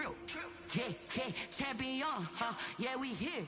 trill. Yeah, yeah, champion, huh? Yeah, we here.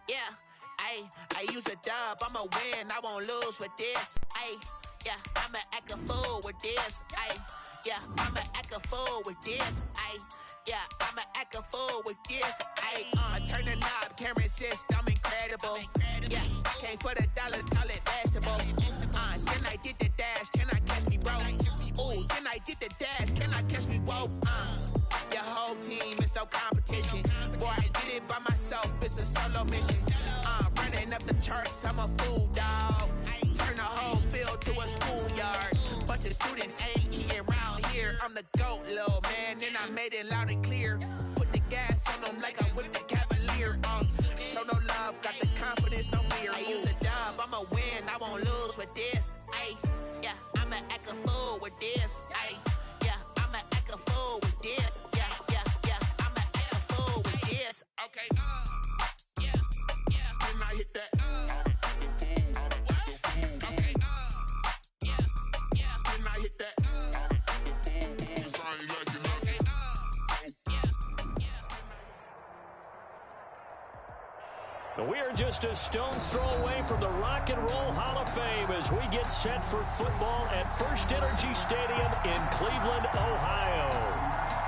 Yeah, I use a dub, I'ma win, I won't lose with this. Yeah, I'ma act a fool with this. Yeah, I'ma act a fool with this. Yeah, I'ma act a fool with this. I turn the knob, can't resist, I'm incredible. Yeah, came for the dollars, call it vegetable. Then I did the dash, can I catch me, bro? Ooh, then I did the dash, can I catch me, whoa? Your whole team is no competition. Boy, I did it by myself, it's a solo mission. Running up the charts, I'm a fool, dog. Turn the whole field to a schoolyard. Bunch of students ain't eating around here. I'm the GOAT, little man, and I made it loud and clear. Put the gas on them like I whipped the Cavalier. Show no love, got the confidence, no fear. I use a dub, I'ma win, I won't lose with this. Yeah, I'ma act a fool with this. Yeah, I'ma act a fool with this. Yeah, I'ma act a fool with this. Okay, yeah, can I hit that? Okay, yeah, can I hit that? We are just a stone's throw away from the Rock and Roll Hall of Fame as we get set for football at First Energy Stadium in Cleveland, Ohio.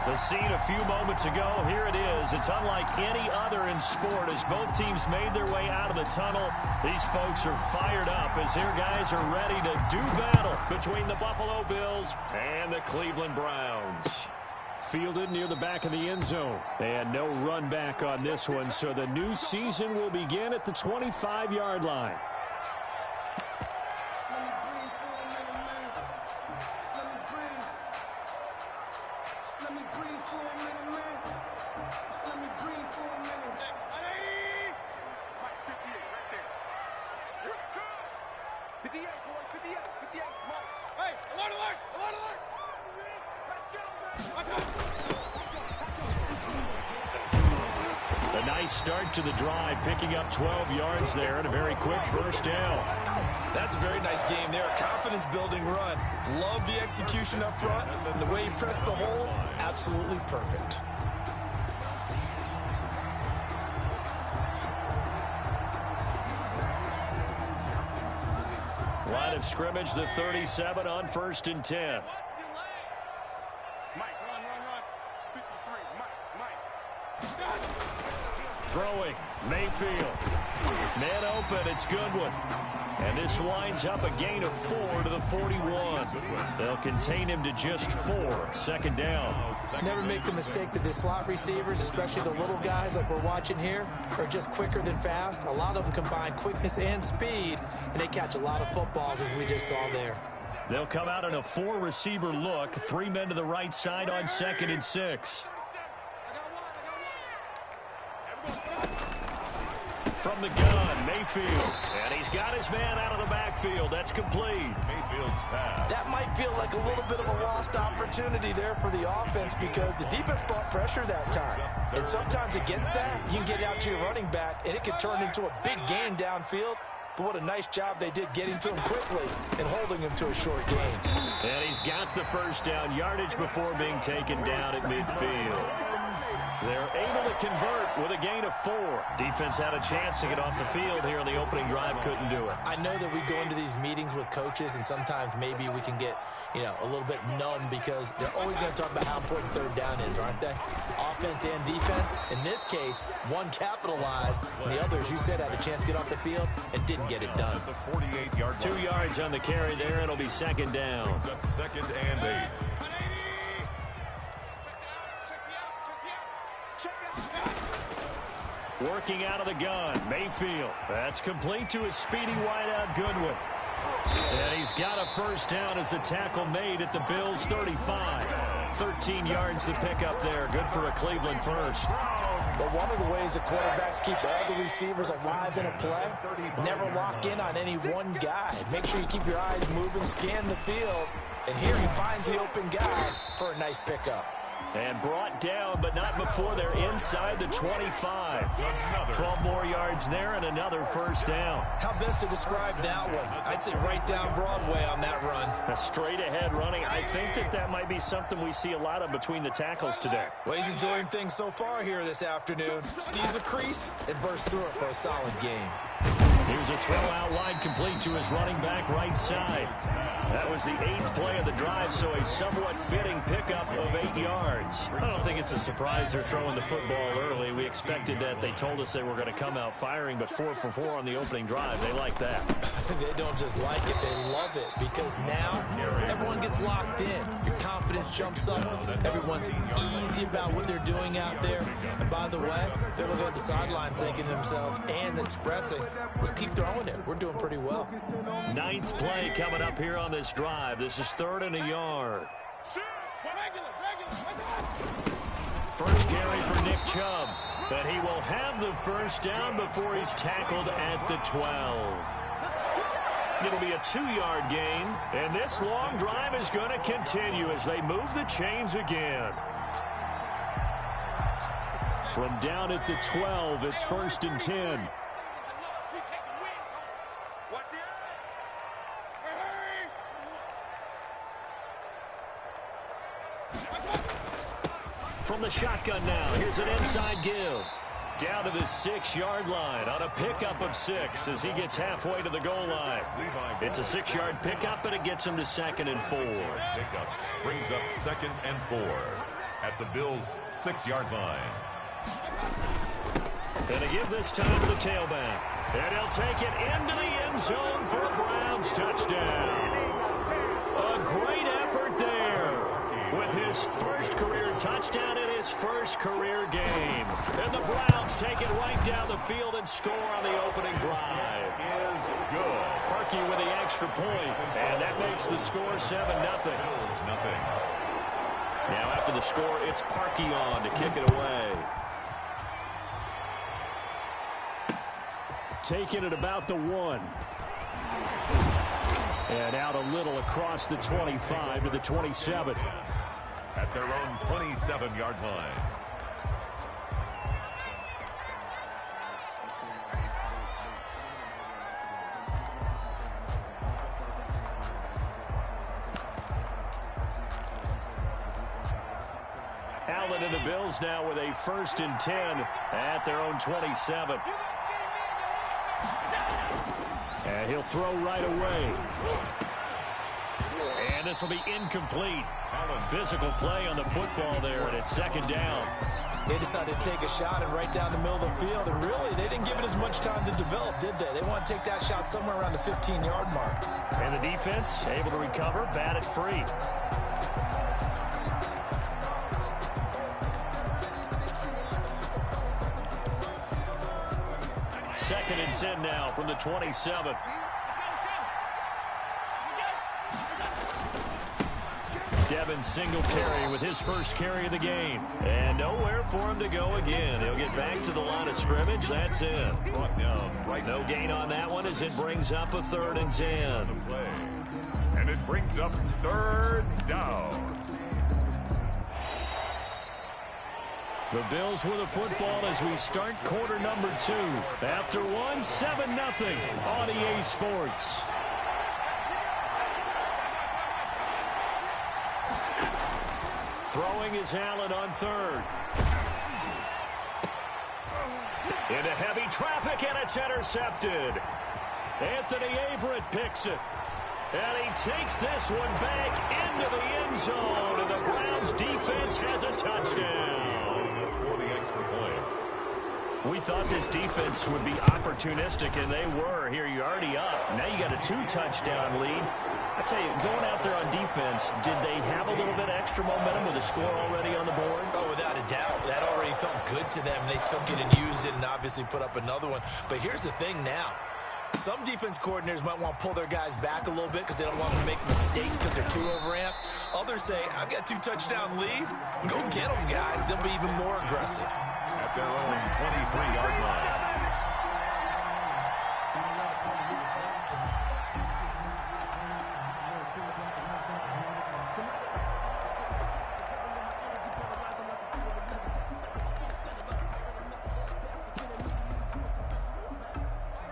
The scene a few moments ago, here it is. It's unlike any other in sport as both teams made their way out of the tunnel. These folks are fired up as their guys are ready to do battle between the Buffalo Bills and the Cleveland Browns. Fielded near the back of the end zone. And no run back on this one, so the new season will begin at the 25-yard line. A nice start to the drive, picking up 12 yards there and a very quick first down. That's a very nice game there. Confidence-building run. Love the execution up front. And the way he pressed the hole, absolutely perfect. Line of scrimmage, the 37 on 1st and 10. Throwing, Mayfield. Man open, it's Goodwin. And this winds up a gain of 4 to the 41. They'll contain him to just 4. Second down. Never make the mistake that the slot receivers, especially the little guys like we're watching here, are just quicker than fast. A lot of them combine quickness and speed, and they catch a lot of footballs, as we just saw there. They'll come out in a 4-receiver look. 3 men to the right side on 2nd and 6. From the gun, Mayfield. And he's got his man out of the backfield. That's complete. Mayfield's pass. That might feel like a little bit of a lost opportunity there for the offense because the defense brought pressure that time. And sometimes against that, you can get out to your running back, and it could turn into a big gain downfield. But what a nice job they did getting to him quickly and holding him to a short gain. And he's got the first down yardage before being taken down at midfield. They're able to convert with a gain of 4. Defense had a chance to get off the field here on the opening drive, couldn't do it. I know that we go into these meetings with coaches, and sometimes maybe we can get, a little bit numb because they're always going to talk about how important third down is, aren't they? Offense and defense. In this case, one capitalized, and the other, as you said, had a chance to get off the field and didn't get it done. 2 yards on the carry there. It'll be second down. Second and 8. Working out of the gun, Mayfield. That's complete to his speedy wideout, Goodwin. And he's got a first down as a tackle made at the Bills' 35. 13 yards to pick up there. Good for a Cleveland first. But one of the ways the quarterbacks keep all the receivers alive in a play, never lock in on any one guy. Make sure you keep your eyes moving, scan the field, and here he finds the open guy for a nice pickup. And brought down, but not before they're inside the 25. 12 more yards there and another first down. How best to describe that one? I'd say right down Broadway on that run. A straight-ahead running. I think that might be something we see a lot of between the tackles today. Well, he's enjoying things so far here this afternoon. Sees a crease and bursts through it for a solid game. Here's a throw out wide, complete to his running back right side. That was the 8th play of the drive, so a somewhat fitting pickup of 8 yards. I don't think it's a surprise they're throwing the football early. We expected that. They told us they were going to come out firing, but 4 for 4 on the opening drive. They like that. They don't just like it, they love it, because now everyone gets locked in. Your confidence jumps up. Everyone's easy about what they're doing out there. And by the way, they're looking at the sideline thinking to themselves and expressing, let's keep throwing it. We're doing pretty well. 9th play coming up here on this drive. This is 3rd and a yard. First carry for Nick Chubb. But he will have the first down before he's tackled at the 12. It'll be a 2-yard gain. And this long drive is going to continue as they move the chains again. From down at the 12, it's 1st and 10. From the shotgun now, here's an inside give. Down to the 6-yard line on a pickup of 6 as he gets halfway to the goal line. It's a 6-yard pickup, and it gets him to 2nd and 4. Pickup brings up 2nd and 4 at the Bills' 6-yard line. And a give this time to the tailback. And he'll take it into the end zone for a Browns touchdown. A great effort there with his first career touchdown in his first career game. And the Browns take it right down the field and score on the opening drive. Is good. Parkey with the extra point, and that makes the score 7-0. Now after the score, it's Parkey on to kick it away. Taking it about the 1. And out a little across the 25 to the 27. At their own 27-yard line. Allen and the Bills now with a 1st and 10 at their own 27. And he'll throw right away. And this will be incomplete. A physical play on the football there, and it's 2nd down. They decided to take a shot and right down the middle of the field, and really, they didn't give it as much time to develop, did they? They want to take that shot somewhere around the 15-yard mark. And the defense able to recover, bat it free. Second and 10 now from the 27. Devin Singletary with his first carry of the game. And nowhere for him to go again. He'll get back to the line of scrimmage. That's it. No gain on that one as it brings up a 3rd and 10. And it brings up 3rd down. The Bills with the football as we start quarter number 2. After 1, 7-0 on EA Sports. Throwing is Allen on 3rd. Into heavy traffic, and it's intercepted. Anthony Averett picks it. And he takes this one back into the end zone. And the Browns defense has a touchdown. For the extra point. We thought this defense would be opportunistic, and they were. Here, you're already up. Now you got a 2-touchdown lead. I tell you, going out there on defense, did they have a little bit extra momentum with a score already on the board? Oh, without a doubt. That already felt good to them. They took it and used it and obviously put up another one. But here's the thing now. Some defense coordinators might want to pull their guys back a little bit because they don't want them to make mistakes because they're too overamped. Others say, I've got 2-touchdown lead. Go get them, guys. They'll be even more aggressive. At their own 23-yard line.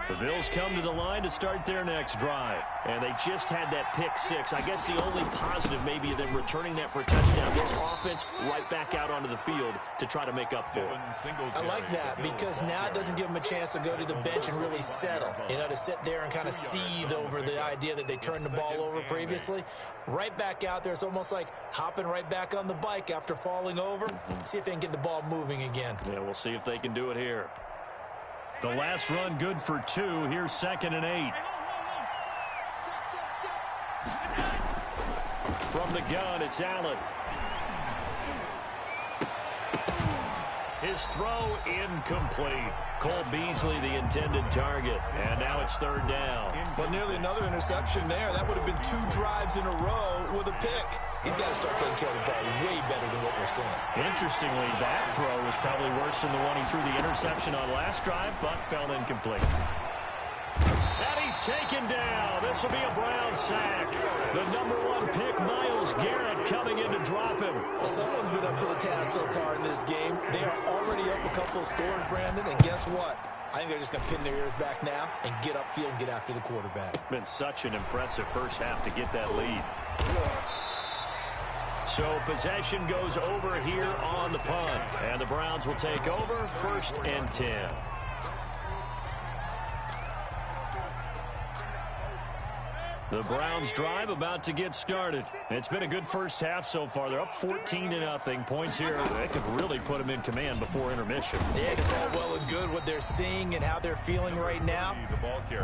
The Bills come to the line to start their next drive. And they just had that pick six. I guess the only positive maybe of them returning that for a touchdown. This offense right back out onto the field to try to make up for it. I like that because now it doesn't give them a chance to go to the bench and really settle. You know, to sit there and kind of seethe over the idea that they turned the ball over previously. Right back out there. It's almost like hopping right back on the bike after falling over. See if they can get the ball moving again. Yeah, we'll see if they can do it here. The last run good for 2. Here's 2nd and 8. From the gun, it's Allen. His throw incomplete. Cole Beasley, the intended target. And now it's 3rd down. But nearly another interception there. That would have been 2 drives in a row with a pick. He's got to start taking care of the ball way better than what we're seeing. Interestingly, that throw was probably worse than the one he threw the interception on last drive, but fell incomplete. And he's taken down. This will be a Brown sack. The #1 pick, Myles Garrett, coming in to drop him. Well, someone's been up to the task so far in this game. They are already up a couple of scores, Brandon, and guess what? I think they're just going to pin their ears back now and get upfield and get after the quarterback. Been such an impressive first half to get that lead. So possession goes over here on the punt. And the Browns will take over 1st and 10. The Browns drive about to get started. It's been a good first half so far. They're up 14-0. Points here. They could really put them in command before intermission. Yeah, it's all well and good what they're seeing and how they're feeling right now.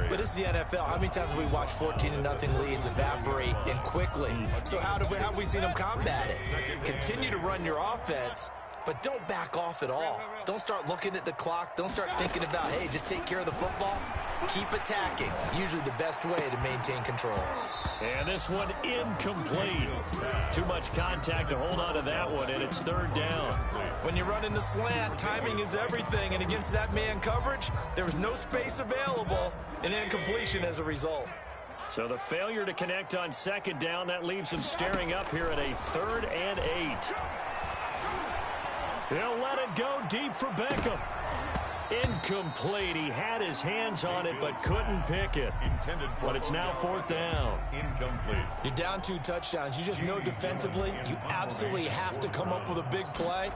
But this is the NFL. How many times have we watched 14-0 leads evaporate and quickly? So how have we seen them combat it? Continue to run your offense, but don't back off at all. Don't start looking at the clock. Don't start thinking about, hey, just take care of the football. Keep attacking. Usually the best way to maintain control. And this one incomplete. Too much contact to hold on to that one, and it's 3rd down. When you run in the slant, timing is everything. And against that man coverage, there was no space available, and incompletion as a result. So the failure to connect on 2nd down, that leaves him staring up here at a 3rd and 8. He'll let it go deep for Beckham. Incomplete. He had his hands on it but couldn't pick it. But it's now 4th down. Incomplete. You're down 2 touchdowns. You just know defensively you absolutely have to come up with a big play.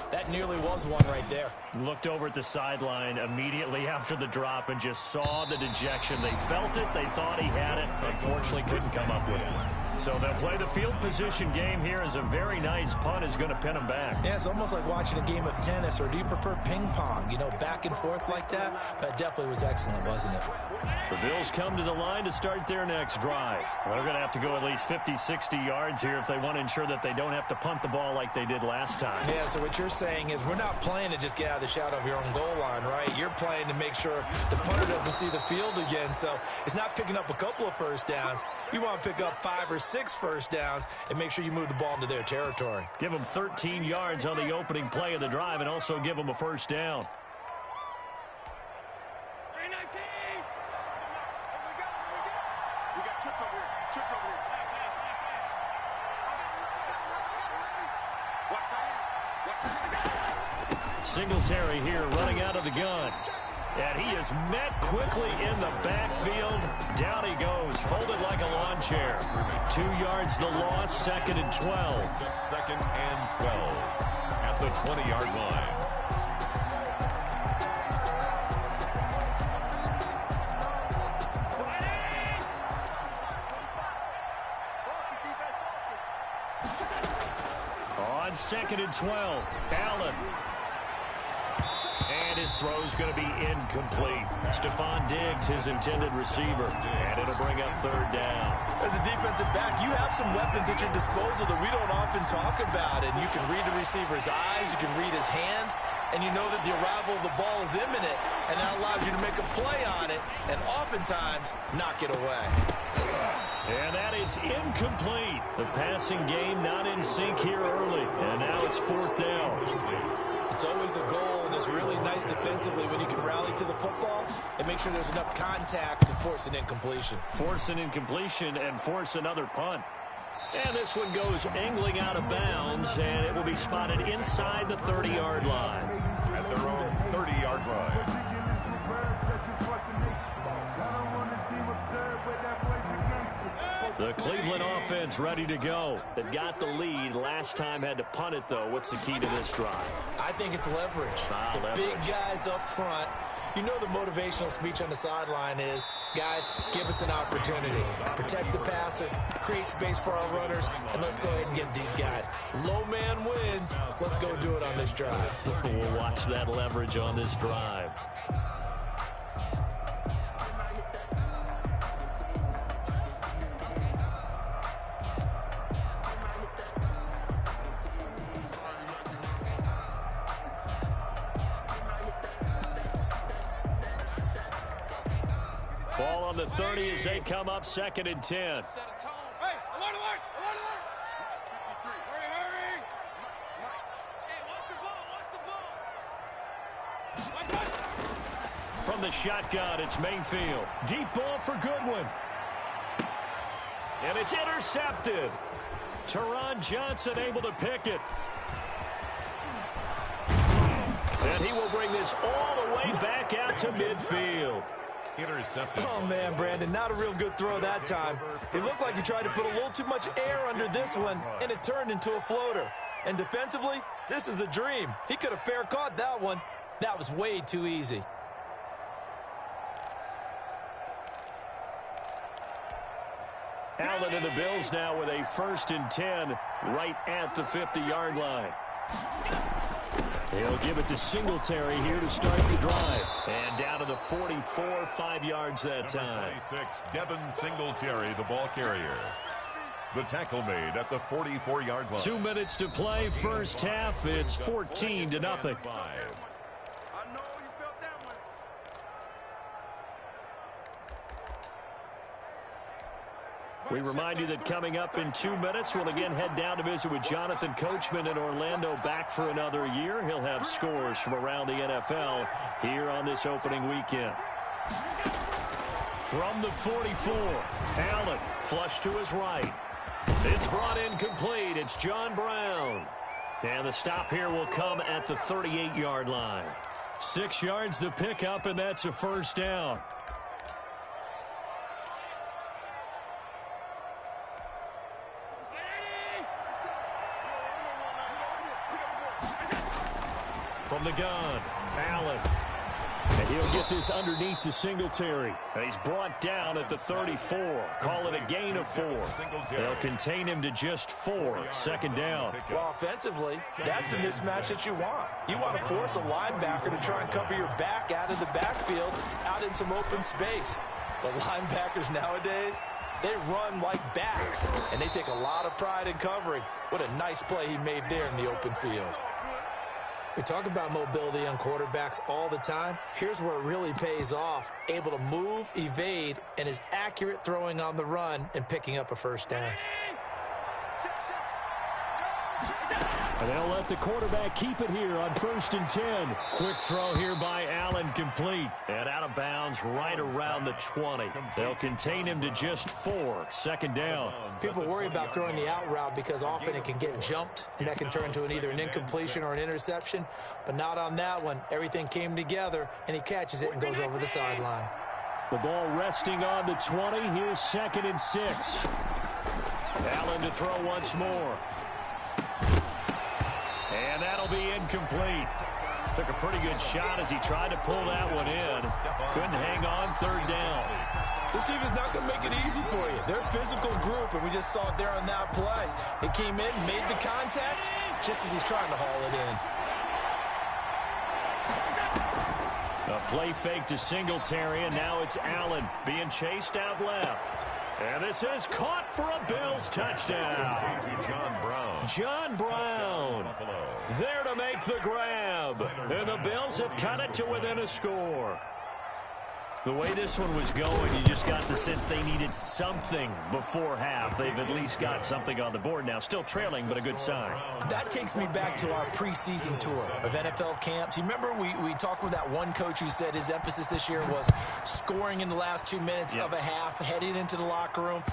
That nearly was one right there. Looked over at the sideline immediately after the drop and just saw the dejection. They felt it. They thought he had it. Unfortunately, couldn't come up with it. So they'll play the field position game here as a very nice punt is going to pin them back. Yeah, it's almost like watching a game of tennis, or do you prefer ping pong? You know, back and forth like that? That definitely was excellent, wasn't it? The Bills come to the line to start their next drive. Well, they're going to have to go at least 50, 60 yards here if they want to ensure that they don't have to punt the ball like they did last time. Yeah, so what you're saying is we're not playing to just get out of the shadow of your own goal line, right? You're playing to make sure the punter doesn't see the field again. So it's not picking up a couple of first downs. You want to pick up 5 or 6 first downs and make sure you move the ball into their territory. Give them 13 yards on the opening play of the drive and also give them a first down. Singletary here running out of the gun. And he is met quickly in the backfield. Down he goes, folded like a lawn chair. 2 yards the loss, 2nd and 12. 2nd and 12 at the 20-yard line. On 2nd and 12, Allen. And his throw's going to be incomplete. Stephon Diggs, his intended receiver. And it'll bring up third down. As a defensive back, you have some weapons at your disposal that we don't often talk about. And you can read the receiver's eyes, you can read his hands, and you know that the arrival of the ball is imminent. And that allows you to make a play on it and oftentimes knock it away. And that is incomplete. The passing game not in sync here early. And now it's fourth down. It's always a goal, and it's really nice defensively when you can rally to the football and make sure there's enough contact to force an incompletion. Force an incompletion and force another punt. And this one goes angling out of bounds, and it will be spotted inside the 30-yard line. At their own 30-yard line. The Cleveland offense ready to go. They've got the lead. Last time had to punt it, though. What's the key to this drive? I think it's leverage. Leverage. Big guys up front. You know the motivational speech on the sideline is, guys, give us an opportunity. Protect the passer, create space for our runners, and let's go ahead and get these guys. Low man wins. Let's go do it on this drive. We'll watch that leverage on this drive. Ball on the 30 as they come up 2nd and 10. Hey, alert, alert, alert, alert. Hurry. Hey, watch the ball. From the shotgun, it's Mayfield. Deep ball for Goodwin. And it's intercepted. Teron Johnson able to pick it. And he will bring this all the way back out to midfield. Intercepted. Oh, man, Brandon, not a real good throw that time. It looked like he tried to put a little too much air under this one, and it turned into a floater. And defensively, this is a dream. He could have fair caught that one. That was way too easy. Allen and the Bills now with a 1st and 10 right at the 50-yard line. He'll give it to Singletary here to start the drive. And down to the 44, 5 yards that time. 26, Devin Singletary, the ball carrier. The tackle made at the 44-yard line. 2 minutes to play, first half. It's 14-0. We remind you that coming up in 2 minutes, we'll again head down to visit with Jonathan Coachman in Orlando, back for another year. He'll have scores from around the NFL here on this opening weekend. From the 44, Allen, flush to his right. It's brought in complete. It's John Brown. And the stop here will come at the 38-yard line. 6 yards the pickup, and that's a first down. From the gun, Allen. And he'll get this underneath to Singletary. And he's brought down at the 34. Call it a gain of 4. They'll contain him to just 4. 2nd down. Well, offensively, that's the mismatch that you want. You want to force a linebacker to try and cover your back out of the backfield, out in some open space. The linebackers nowadays, they run like backs, and they take a lot of pride in covering. What a nice play he made there in the open field. We talk about mobility on quarterbacks all the time. Here's where it really pays off. Able to move, evade, and is accurate throwing on the run and picking up a first down. And they'll let the quarterback keep it here on 1st and 10. Quick throw here by Allen, complete. And out of bounds right around the 20. They'll contain him to just 4. 2nd down. People worry about throwing the out route because often it can get jumped, and that can turn into either an incompletion or an interception. But not on that one. Everything came together, and he catches it and goes over the sideline. The ball resting on the 20. Here's 2nd and 6. Allen to throw once more. And that'll be incomplete. Took a pretty good shot as he tried to pull that one in. Couldn't hang on, 3rd down. This team is not going to make it easy for you. They're a physical group, and we just saw it there on that play. It came in, made the contact, just as he's trying to haul it in. A play fake to Singletary, and now it's Allen being chased out left. And this is caught for a Bills touchdown. John Brown there to make the grab. And the Bills have cut it to within a score. The way this one was going, you just got the sense they needed something before half. They've at least got something on the board now. Still trailing, but a good sign. That takes me back to our preseason tour of NFL camps. You remember we talked with that one coach who said his emphasis this year was scoring in the last 2 minutes of a half, heading into the locker room.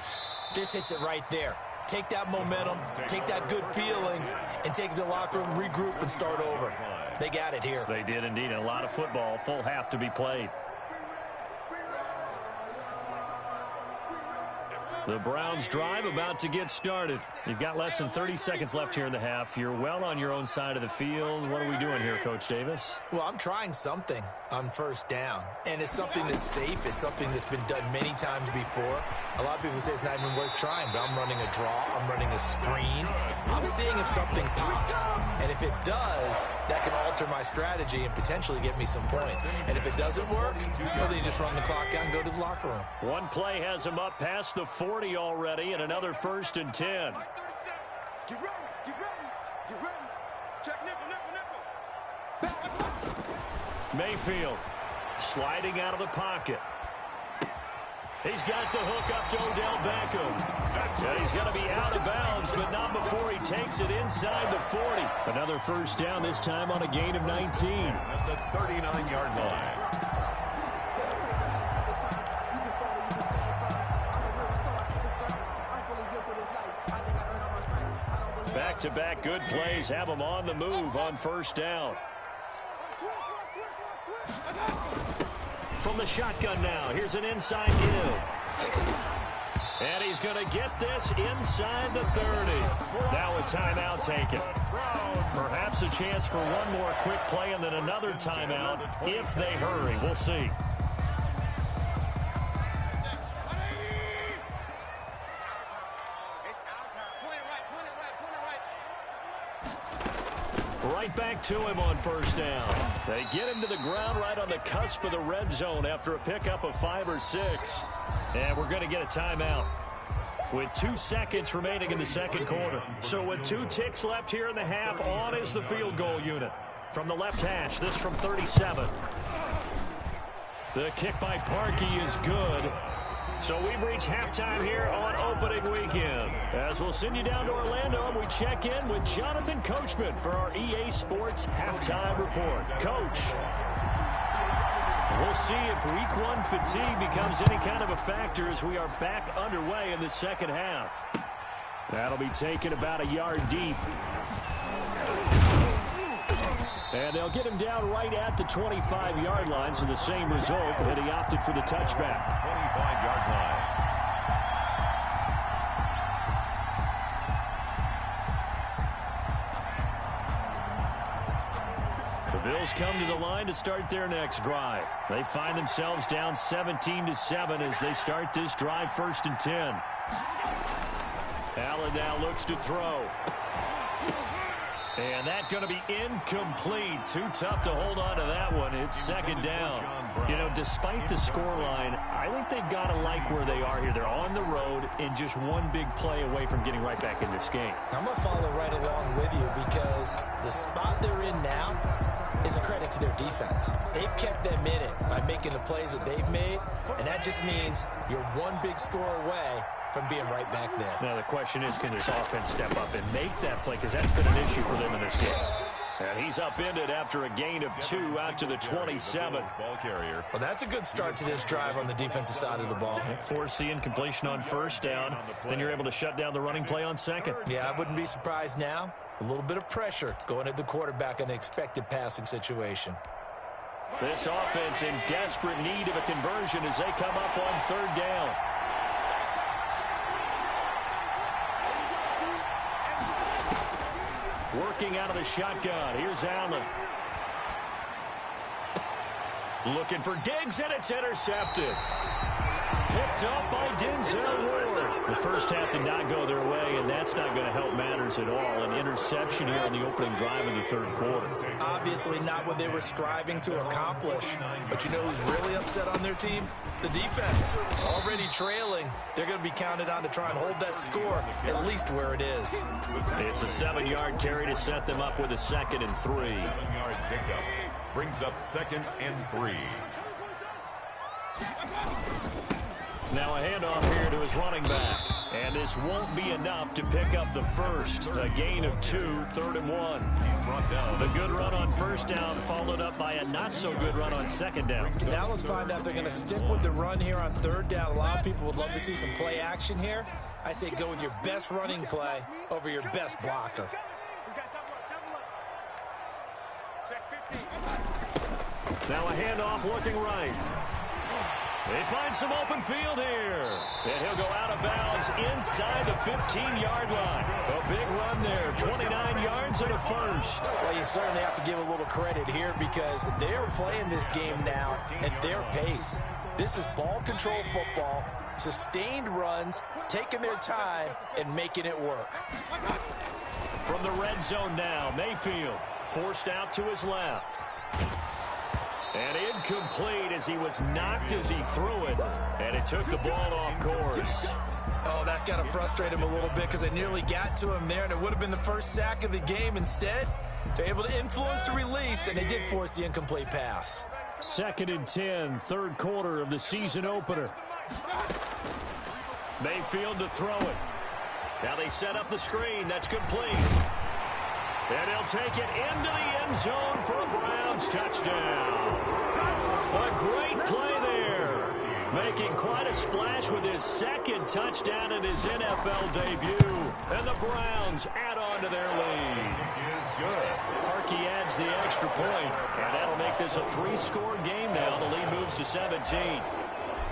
This hits it right there. Take that momentum, take that good feeling, and take it to the locker room, regroup, and start over. They got it here. They did indeed. A lot of football, full half to be played. The Browns drive about to get started. You've got less than 30 seconds left here in the half. You're well on your own side of the field. What are we doing here, Coach Davis? Well, I'm trying something on first down, and it's something that's safe. It's something that's been done many times before. A lot of people say it's not even worth trying, but I'm running a draw. I'm running a screen. I'm seeing if something pops, and if it does, that can alter my strategy and potentially get me some points. And if it doesn't work, well, then you just run the clock out and go to the locker room. One play has him up past the 40 already, and another 1st and 10. Get ready, get ready, get ready. Check nickel. Mayfield sliding out of the pocket. He's got the hook up to Odell Beckham. And he's going to be out of bounds, but not before he takes it inside the 40. Another 1st down, this time on a gain of 19. At the 39-yard line. Back-to-back good plays have him on the move on 1st down. From the shotgun now, here's an inside give. And he's going to get this inside the 30. Now a timeout taken. Perhaps a chance for one more quick play and then another timeout if they hurry. We'll see. Right back to him on 1st down. They get him to the ground right on the cusp of the red zone after a pickup of 5 or 6. And we're going to get a timeout with 2 seconds remaining in the 2nd quarter. So with 2 ticks left here in the half, on is the field goal unit. From the left hash, this from 37. The kick by Parkey is good. So we've reached halftime here on opening weekend. As we'll send you down to Orlando, and we check in with Jonathan Coachman for our EA Sports Halftime Report. Coach, we'll see if Week 1 fatigue becomes any kind of a factor as we are back underway in the 2nd half. That'll be taken about a yard deep. And they'll get him down right at the 25-yard line, so the same result, but he opted for the touchback. 25-yard line. The Bills come to the line to start their next drive. They find themselves down 17-7 as they start this drive 1st and 10. Allen now looks to throw. And that's going to be incomplete. Too tough to hold on to that one. It's 2nd down. You know, despite the scoreline, I think they've got to like where they are here. They're on the road and just one big play away from getting right back in this game. I'm going to follow right along with you because the spot they're in now is a credit to their defense. They've kept them in it by making the plays that they've made, and that just means you're one big score away from being right back there. Now the question is, can this offense step up and make that play? Because that's been an issue for them in this game. And he's upended after a gain of 2 out to the 27. Well, that's a good start to this drive on the defensive side of the ball. Force the incompletion on 1st down. Then you're able to shut down the running play on 2nd. Yeah, I wouldn't be surprised now. A little bit of pressure going at the quarterback in an expected passing situation. This offense in desperate need of a conversion as they come up on 3rd down. Working out of the shotgun. Here's Allen. Looking for Diggs, and it's intercepted. Picked up by Denzel Ward. The first half did not go their way, and that's not going to help matters at all. An interception here on the opening drive of the third quarter. Obviously not what they were striving to accomplish. But you know who's really upset on their team? The defense. Already trailing. They're going to be counted on to try and hold that score at least where it is. It's a 7-yard carry to set them up with a 2nd and 3. 7-yard pickup brings up 2nd and 3. Now a handoff here to his running back. And this won't be enough to pick up the first. A gain of 2, 3rd and 1. The good run on first down followed up by a not-so-good run on second down. Now let's find out if they're going to stick with the run here on third down. A lot of people would love to see some play action here. I say go with your best running play over your best blocker. Now a handoff looking right. They find some open field here. And he'll go out of bounds inside the 15-yard line. A big run there, 29 yards and a first. Well, you certainly have to give a little credit here because they're playing this game now at their pace. This is ball control football, sustained runs, taking their time, and making it work. From the red zone now, Mayfield forced out to his left. And incomplete as he was knocked as he threw it. And it took the ball off course. Oh, that's got to frustrate him a little bit because they nearly got to him there, and it would have been the first sack of the game. Instead, they're able to influence the release, and they did force the incomplete pass. 2nd and 10, third quarter of the season opener. Mayfield to throw it. Now they set up the screen. That's complete. And he'll take it into the end zone for a Browns touchdown. A great play there. Making quite a splash with his 2nd touchdown in his NFL debut. And the Browns add on to their lead. Parkey adds the extra point. And that'll make this a 3-score game now. The lead moves to 17.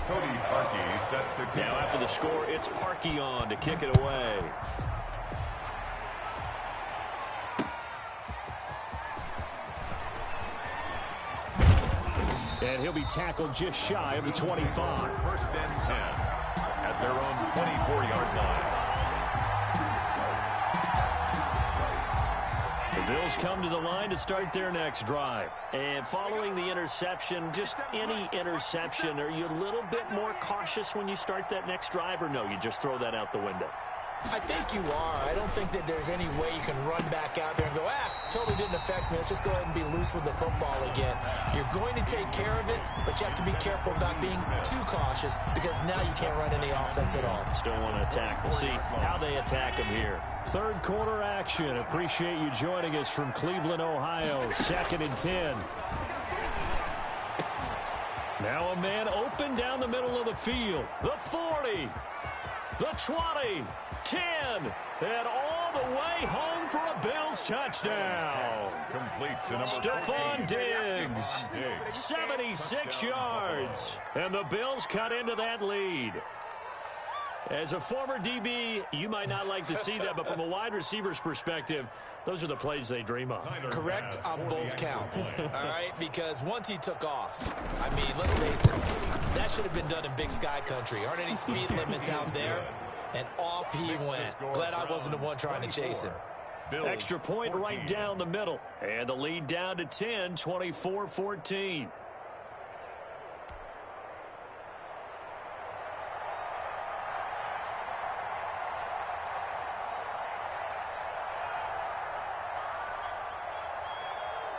Cody Parkey set to kick. Now after the score, it's Parkey on to kick it away. And he'll be tackled just shy of the 25. 1st and 10 at their own 24-yard line. The Bills come to the line to start their next drive. And following the interception, just any interception, are you a little bit more cautious when you start that next drive, or no, you just throw that out the window? I think you are. I don't think that there's any way you can run back out there and go, totally didn't affect me. Let's just go ahead and be loose with the football again. You're going to take care of it, but you have to be careful about being too cautious because now you can't run any offense at all. Still want to attack. We'll see how they attack him here. Third quarter action. Appreciate you joining us from Cleveland, Ohio. 2nd and 10. Now a man open down the middle of the field. The 40. The 20. 10, and all the way home for a Bills touchdown. Complete to number Stephon Diggs, 76 yards, and the Bills cut into that lead. As a former DB, you might not like to see that, but from a wide receiver's perspective, those are the plays they dream of. Correct on both counts, all right? Because once he took off, I mean, let's face it, that should have been done in Big Sky Country. Aren't any speed limits out there? And off he went. Glad I wasn't the one trying to chase him. Extra point right down the middle. And the lead down to 10, 24-14.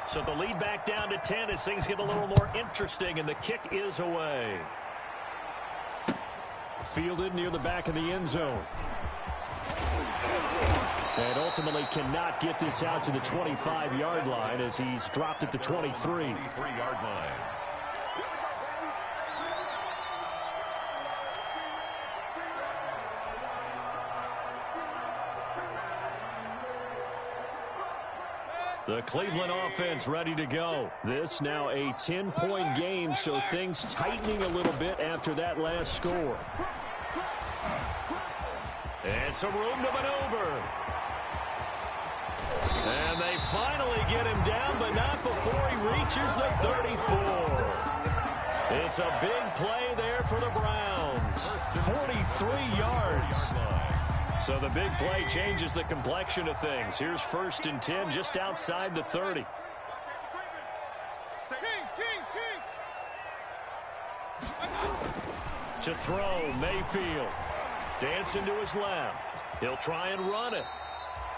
So the lead back down to 10 as things get a little more interesting, and the kick is away. Fielded near the back of the end zone. And ultimately cannot get this out to the 25-yard line as he's dropped at the 23. 23-yard line. The Cleveland offense ready to go. This now a 10-point game, so things tightening a little bit after that last score. And some room to maneuver. And they finally get him down, but not before he reaches the 34. It's a big play there for the Browns. 43 yards. So the big play changes the complexion of things. Here's 1st and 10 just outside the 30. To throw, Mayfield. Dancing to his left. He'll try and run it.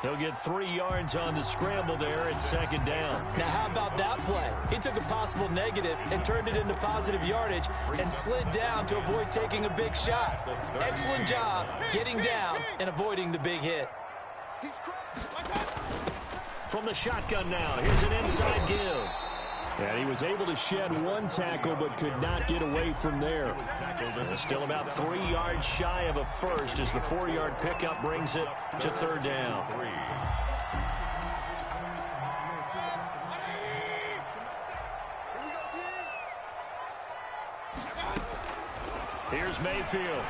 He'll get 3 yards on the scramble there at 2nd down. Now, how about that play? He took a possible negative and turned it into positive yardage and slid down to avoid taking a big shot. Excellent job getting down and avoiding the big hit. From the shotgun now, here's an inside give. And he was able to shed 1 tackle but could not get away from there. Still about 3 yards shy of a first as the 4-yard pickup brings it to 3rd down. Here's Mayfield.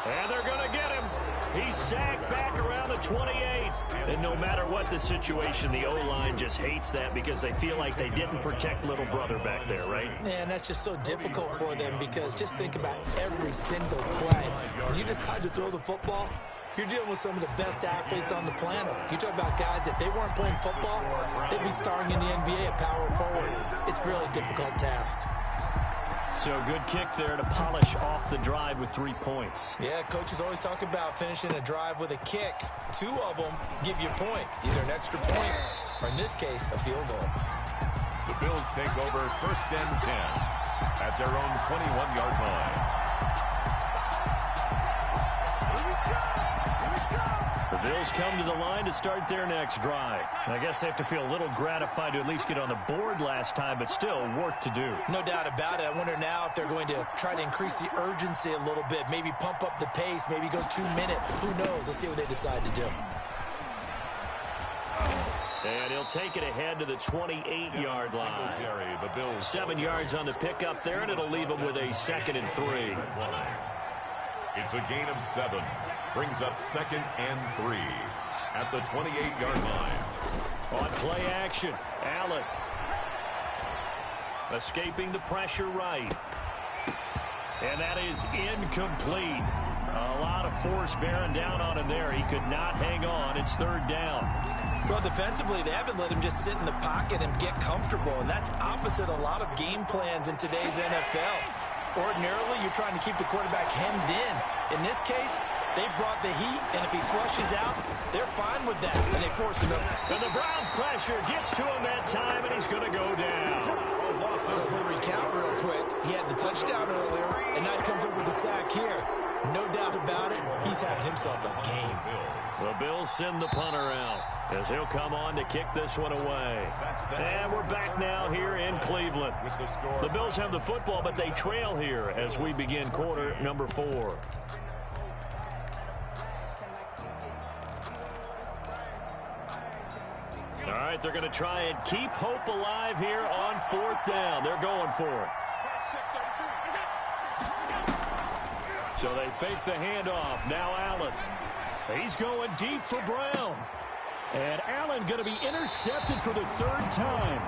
And they're going to get him. He's sacked back around the 28. And no matter what the situation, the O-line just hates that because they feel like they didn't protect little brother back there, right? Man, that's just so difficult for them because just think about every single play. When you decide to throw the football, you're dealing with some of the best athletes on the planet. You talk about guys, if they weren't playing football, they'd be starring in the NBA at power forward. It's a really difficult task. So good kick there to polish off the drive with 3 points. Yeah, coaches always talk about finishing a drive with a kick. 2 of them give you points, either an extra point or, in this case, a field goal. The Bills take over 1st and 10 at their own 21-yard line. The Bills come to the line to start their next drive. I guess they have to feel a little gratified to at least get on the board last time, but still work to do. No doubt about it. I wonder now if they're going to try to increase the urgency a little bit, maybe pump up the pace, maybe go 2-minute. Who knows? Let's see what they decide to do. And he'll take it ahead to the 28-yard line. 7 yards on the pickup there, and it'll leave him with a 2nd and 3. It's a gain of 7. Brings up 2nd and 3 at the 28-yard line. On play action, Allen. Escaping the pressure right. And that is incomplete. A lot of force bearing down on him there. He could not hang on. It's 3rd down. Well, defensively, they haven't let him just sit in the pocket and get comfortable, and that's opposite a lot of game plans in today's NFL. Ordinarily, you're trying to keep the quarterback hemmed in. In this case, they brought the heat, and if he flushes out, they're fine with that, and they force him up. And the Browns' pressure gets to him that time, and he's going to go down. So we'll recount real quick. He had the touchdown earlier, and now he comes up with a sack here. No doubt about it, he's having himself a game. The Bills send the punter out as he'll come on to kick this one away. And we're back now here in Cleveland. The Bills have the football, but they trail here as we begin quarter number 4. All right, they're going to try and keep hope alive here on 4th down. They're going for it. So they fake the handoff. Now Allen. He's going deep for Brown. And Allen going to be intercepted for the 3rd time.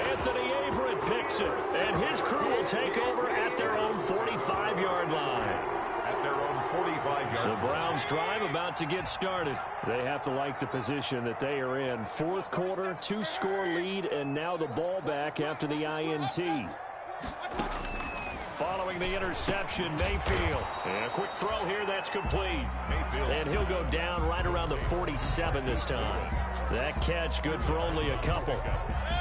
Anthony Averett picks it. And his crew will take over at their own 45-yard line. At their own 45-yard line. The Browns drive about to get started. They have to like the position that they are in. 4th quarter, 2-score lead, and now the ball back after the INT. Following the interception, Mayfield. And a quick throw here, that's complete. Mayfield. And he'll go down right around the 47 this time. That catch good for only a couple.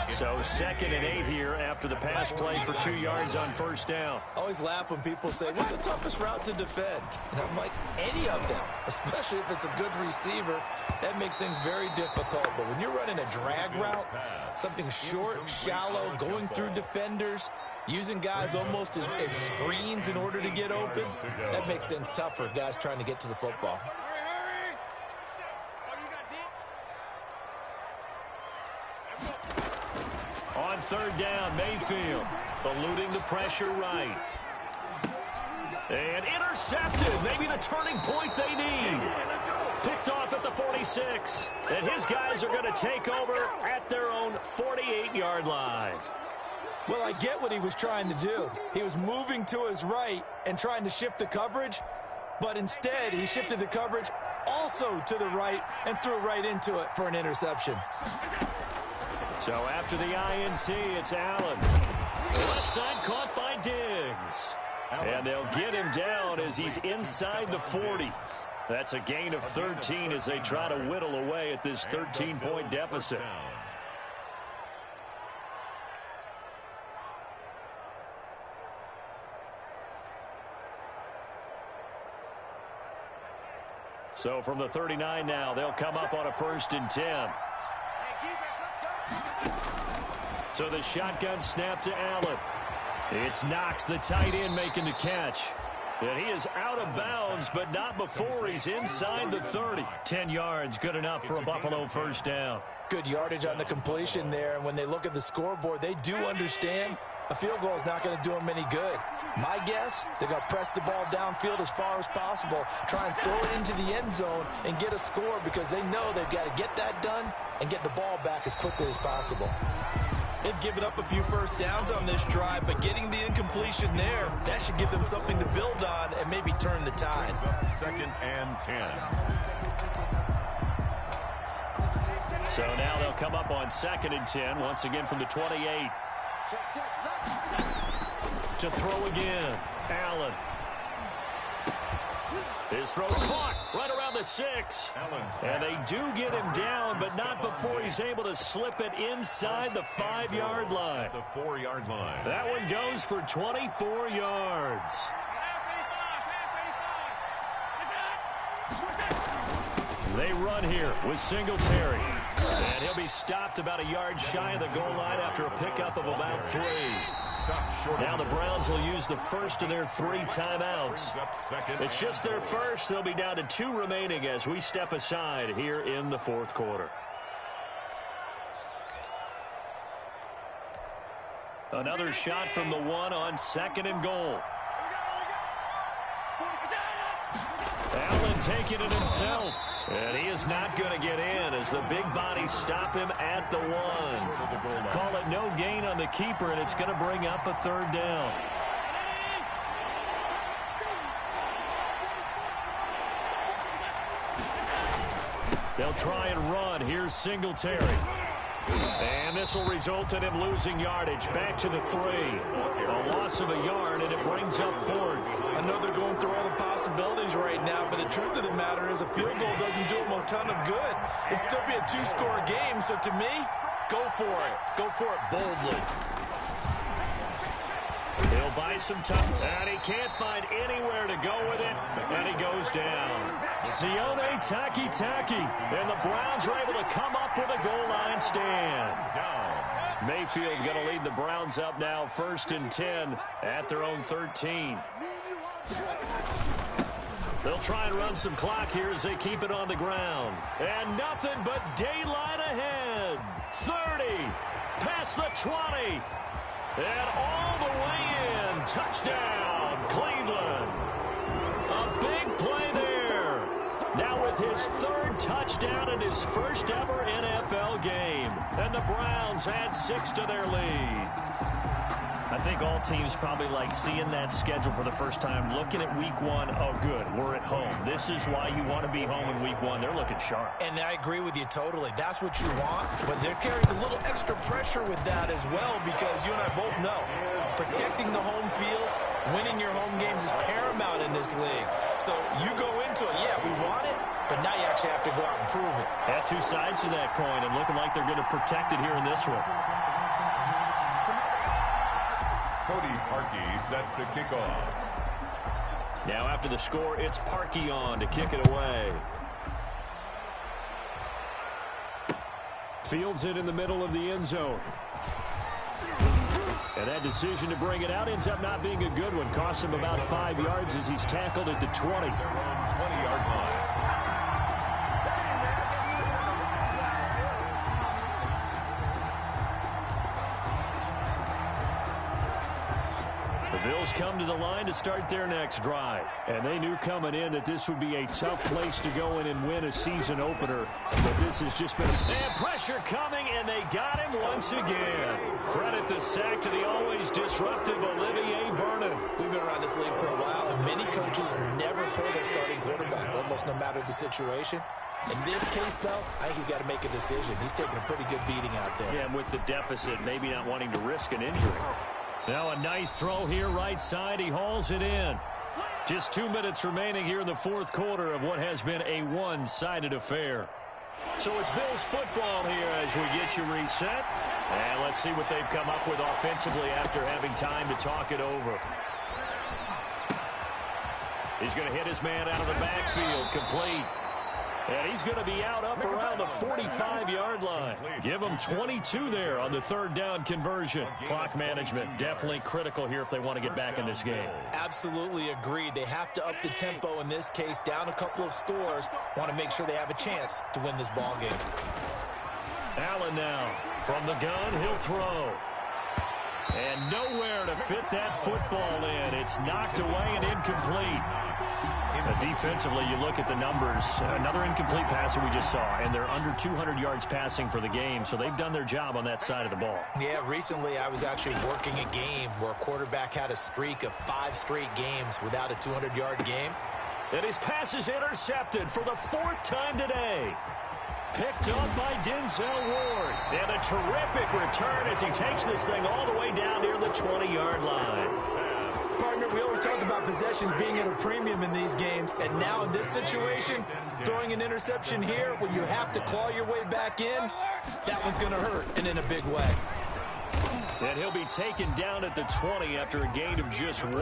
So 2nd and 8 here after the pass play for 2 yards on 1st down. I always laugh when people say, what's the toughest route to defend? And I'm like, any of them, especially if it's a good receiver. That makes things very difficult. But when you're running a drag route, something short, shallow, going through defenders, using guys almost as screens in order to get open, that makes things tough for guys trying to get to the football. On 3rd down, Mayfield eluding the pressure right. And intercepted. Maybe the turning point they need. Picked off at the 46. And his guys are going to take over at their own 48-yard line. Well, I get what he was trying to do. He was moving to his right and trying to shift the coverage, but instead he shifted the coverage also to the right and threw right into it for an interception. So after the INT, it's Allen. Left side caught by Diggs. And they'll get him down as he's inside the 40. That's a gain of 13 as they try to whittle away at this 13-point deficit. So from the 39 now, they'll come up on a 1st and 10. So the shotgun snap to Allen. It's Knox, the tight end, making the catch. And he is out of bounds, but not before he's inside the 30. 10 yards, good enough for a Buffalo 1st down. Good yardage on the completion there, and when they look at the scoreboard, they do understand a field goal is not going to do them any good. My guess, they're going to press the ball downfield as far as possible, try and throw it into the end zone and get a score because they know they've got to get that done and get the ball back as quickly as possible. They've given up a few 1st downs on this drive, but getting the incompletion there, that should give them something to build on and maybe turn the tide. 2nd and 10. So now they'll come up on 2nd and 10, once again from the 28. To throw again, Allen. His throw caught right around the 6. And they do get him down, but not before he's able to slip it inside the 5-yard line. The 4-yard line. That one goes for 24 yards. They run here with Singletary. And he'll be stopped about a yard shy of the goal line after a pickup of about 3. Now the Browns will use the 1st of their 3 timeouts. It's just their 1st. They'll be down to 2 remaining as we step aside here in the 4th quarter. Another shot from the 1 on 2nd and goal. Allen taking it himself. And he is not going to get in as the big bodies stop him at the 1. Call it no gain on the keeper, and it's going to bring up a 3rd down. They'll try and run. Here's Singletary. And this will result in him losing yardage. Back to the 3. A loss of a yard, and it brings up 4th. I know they're going through all the possibilities right now, but the truth of the matter is a field goal doesn't do them a ton of good. It'd still be a 2-score game, so to me, go for it. Go for it boldly. He'll buy some time, and he can't find anywhere to go with it, and he goes down. Sione Taki, and the Browns are able to come up with a goal line stand. Mayfield going to lead the Browns up now 1st and 10 at their own 13. They'll try and run some clock here as they keep it on the ground. And nothing but daylight ahead. 30, past the 20, and all the way in. Touchdown, Cleveland. A big play there. Now with his 3rd touchdown in his 1st ever NFL game. And the Browns add 6 to their lead. I think all teams probably like seeing that schedule for the first time, looking at week 1. Oh, good, we're at home. This is why you want to be home in week 1. They're looking sharp. And I agree with you totally. That's what you want. But there carries a little extra pressure with that as well because you and I both know protecting the home field, winning your home games is paramount in this league. So you go into it, yeah, we want it, but now you actually have to go out and prove it. Had 2 sides to that coin and looking like they're going to protect it here in this one. Cody Parkey set to kick off. Now after the score, it's Parkey on to kick it away. Fields it in the middle of the end zone. And that decision to bring it out ends up not being a good one. Costs him about 5 yards as he's tackled at the 20. 20-yard line. The Bills come to the line to start their next drive. And they knew coming in that this would be a tough place to go in and win a season opener. But this has just been... And pressure coming, and they got him once again. Credit the sack to the always disruptive Olivier Vernon. We've been around this league for a while, and many coaches never pull their starting quarterback, almost no matter the situation. In this case, though, I think he's got to make a decision. He's taking a pretty good beating out there. Yeah, and with the deficit, maybe not wanting to risk an injury. Now a nice throw here right side. He hauls it in. Just 2 minutes remaining here in the fourth quarter of what has been a one-sided affair. So it's Bills football here as we get you reset. And let's see what they've come up with offensively after having time to talk it over. He's going to hit his man out of the backfield, complete. And he's going to be out up around the 45-yard line. Give him 22 there on the third down conversion. Clock management definitely critical here if they want to get back in this game. Absolutely agreed. They have to up the tempo in this case, down a couple of scores. Want to make sure they have a chance to win this ball game. Allen now from the gun. He'll throw. And nowhere to fit that football in. It's knocked away and incomplete. Defensively, you look at the numbers. Another incomplete passer we just saw, and they're under 200 yards passing for the game, so they've done their job on that side of the ball. Yeah, recently I was actually working a game where a quarterback had a streak of 5 straight games without a 200-yard game. And his pass is intercepted for the 4th time today. Picked up by Denzel Ward. And a terrific return as he takes this thing all the way down near the 20-yard line. Partner, we always talk about possessions being at a premium in these games, and now in this situation, throwing an interception here when you have to claw your way back in, that one's going to hurt, and in a big way. And he'll be taken down at the 20 after a gain of just 1.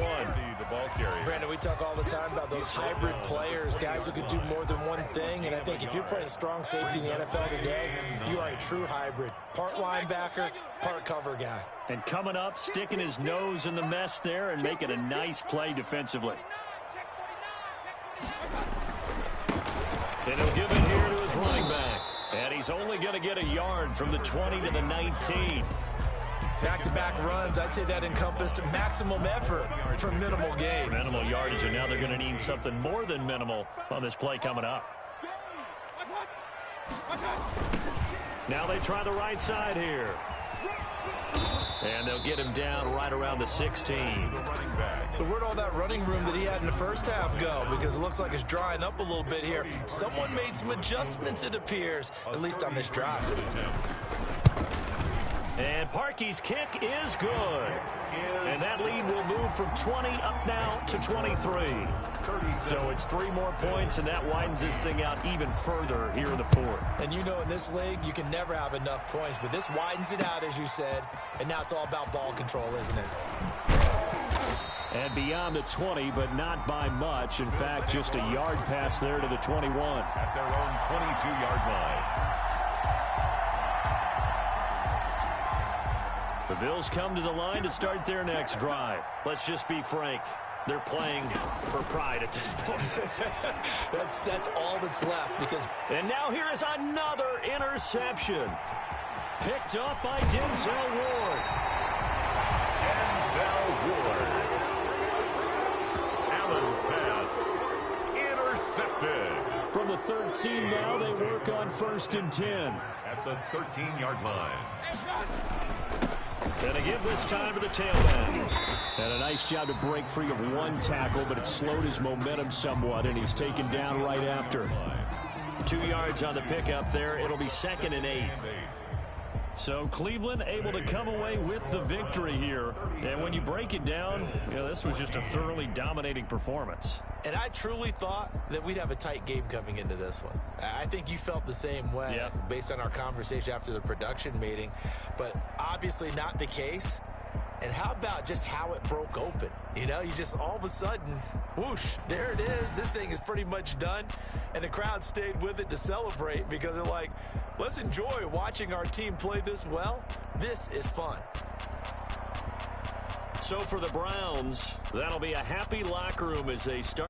Brandon, we talk all the time about those hybrid players, guys who could do more than one thing, and I think if you're playing strong safety in the NFL today, you are a true hybrid. Part linebacker, part cover guy. And coming up, sticking his nose in the mess there and making a nice play defensively. And he'll give it here to his running back. And he's only going to get a yard from the 20 to the 19. Back-to-back runs, I'd say that encompassed maximum effort for minimal gain. Minimal yardage, and now they're going to need something more than minimal on this play coming up. Now they try the right side here. And they'll get him down right around the 16. So where'd all that running room that he had in the first half go? Because it looks like it's drying up a little bit here. Someone made some adjustments, it appears, at least on this drive. And Parkey's kick is good. And that lead will move from 20 up now to 23. So it's 3 more points, and that widens this thing out even further here in the 4th. And you know in this league, you can never have enough points, but this widens it out, as you said, and now it's all about ball control, isn't it? And beyond the 20, but not by much. In fact, just a yard pass there to the 21. At their own 22-yard line. The Bills come to the line to start their next drive. Let's just be frank. They're playing for pride at this point. That's all that's left. And now here is another interception. Picked up by Denzel Ward. Denzel Ward. Allen's pass intercepted. From the 13 now, they work on 1st and 10. At the 13-yard line. And again this time to the tailback. And a nice job to break free of 1 tackle, but it slowed his momentum somewhat, and he's taken down right after. 2 yards on the pickup there. It'll be 2nd and 8. So Cleveland able to come away with the victory here. And when you break it down, this was just a thoroughly dominating performance. And I truly thought that we'd have a tight game coming into this one. I think you felt the same way based on our conversation after the production meeting. But obviously not the case. And how about just how it broke open? You just all of a sudden, whoosh, there it is. This thing is pretty much done. And the crowd stayed with it to celebrate because they're like, let's enjoy watching our team play this well. This is fun. So for the Browns, that'll be a happy locker room as they start.